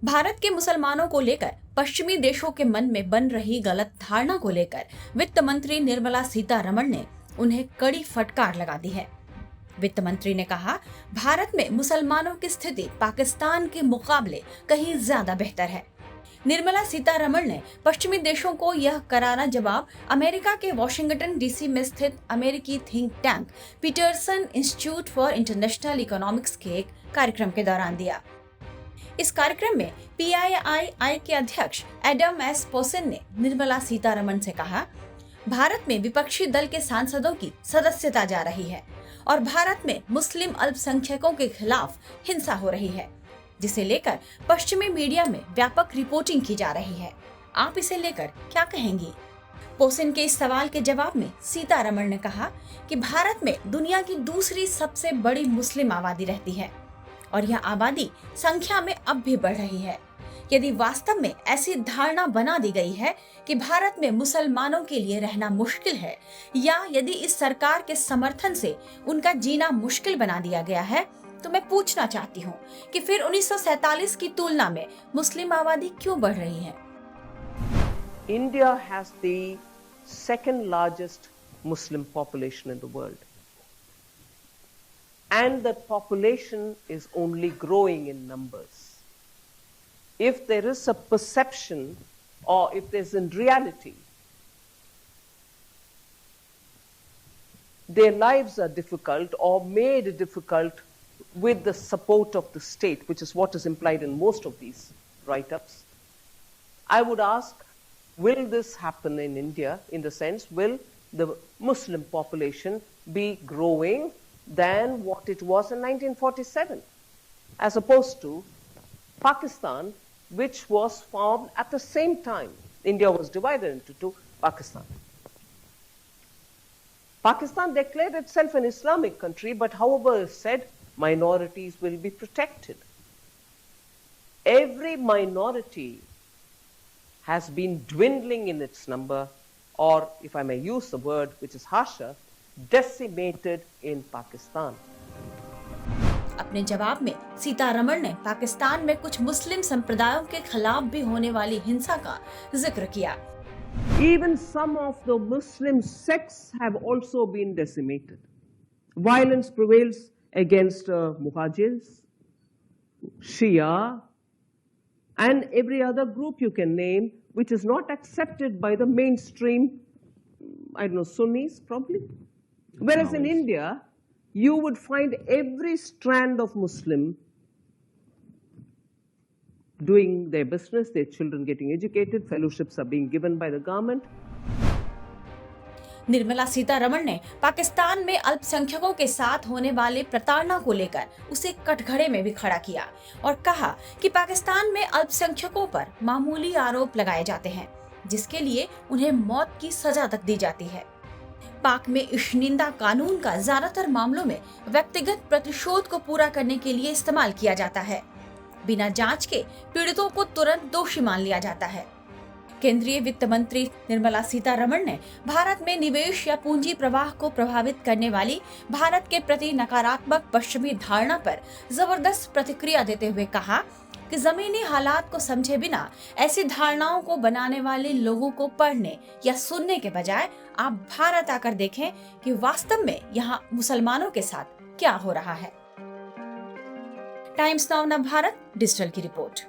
भारत के मुसलमानों को लेकर पश्चिमी देशों के मन में बन रही गलत धारणा को लेकर वित्त मंत्री निर्मला सीतारमण ने उन्हें कड़ी फटकार लगा दी है। वित्त मंत्री ने कहा, भारत में मुसलमानों की स्थिति पाकिस्तान के मुकाबले कहीं ज्यादा बेहतर है। निर्मला सीतारमण ने पश्चिमी देशों को यह करारा जवाब अमेरिका के वॉशिंगटन डीसी में स्थित अमेरिकी think tank Peterson Institute for International Economics के एक कार्यक्रम के दौरान दिया। इस कार्यक्रम में PIII के अध्यक्ष एडम एस पोसन ने निर्मला सीतारमण से कहा, भारत में विपक्षी दल के सांसदों की सदस्यता जा रही है और भारत में मुस्लिम अल्पसंख्यकों के खिलाफ हिंसा हो रही है, जिसे लेकर पश्चिमी मीडिया में व्यापक रिपोर्टिंग की जा रही है। आप इसे लेकर क्या कहेंगी? पोसन के इस सवाल के जवाब में सीतारमण ने कहा कि भारत में दुनिया की दूसरी सबसे बड़ी मुस्लिम आबादी रहती है और यह आबादी संख्या में अब भी बढ़ रही है। यदि वास्तव में ऐसी धारणा बना दी गई है कि भारत में मुसलमानों के लिए रहना मुश्किल है, या यदि इस सरकार के समर्थन से उनका जीना मुश्किल बना दिया गया है, तो मैं पूछना चाहती हूँ कि फिर 1947 की तुलना में मुस्लिम आबादी क्यों बढ़ रही है? India has the second largest Muslim population in the world. And that population is only growing in numbers. If there is a perception, or if there's in reality, their lives are difficult or made difficult with the support of the state, which is what is implied in most of these write-ups, I would ask, will this happen in India, in the sense, will the Muslim population be growing than what it was in 1947, as opposed to Pakistan, which was formed at the same time. India was divided into two, Pakistan. Pakistan declared itself an Islamic country, but however is said, minorities will be protected. Every minority has been dwindling in its number, or if I may use the word which is harsher, decimated in Pakistan. अपने जवाब में सीतारमण ने पाकिस्तान में कुछ मुस्लिम संप्रदायों के खिलाफ भी होने वाली हिंसा का जिक्र किया। Even some of the Muslim sects have also been decimated. Violence prevails against Muhajirs, Shia, and every other group you can name, which is not accepted by the mainstream, I don't know, Sunnis probably. Whereas in India, you would find every strand of Muslim doing their business, their children getting educated, fellowships are being given by the government. Nirmala Sitharaman ने पाकिस्तान में अल्पसंख्यकों के साथ होने वाले प्रताड़ना को लेकर उसे कटघरे में भी खड़ा किया और कहा कि पाकिस्तान में अल्पसंख्यकों पर मामूली आरोप लगाए जाते हैं, जिसके लिए उन्हें मौत की सजा तक दी जाती है। पाक में इश्निंदा कानून का ज्यादातर मामलों में व्यक्तिगत प्रतिशोध को पूरा करने के लिए इस्तेमाल किया जाता है। बिना जांच के पीड़ितों को तुरंत दोषी मान लिया जाता है। केंद्रीय वित्त मंत्री निर्मला सीतारमण ने भारत में निवेश या पूंजी प्रवाह को प्रभावित करने वाली भारत के प्रति नकारात्मक पश्चिमी धारणा पर जबरदस्त प्रतिक्रिया देते हुए कहा कि जमीनी हालात को समझे बिना ऐसी धारणाओं को बनाने वाले लोगों को पढ़ने या सुनने के बजाय आप भारत आकर देखें कि वास्तव में यहाँ मुसलमानों के साथ क्या हो रहा है। टाइम्स नाउ भारत डिजिटल की रिपोर्ट।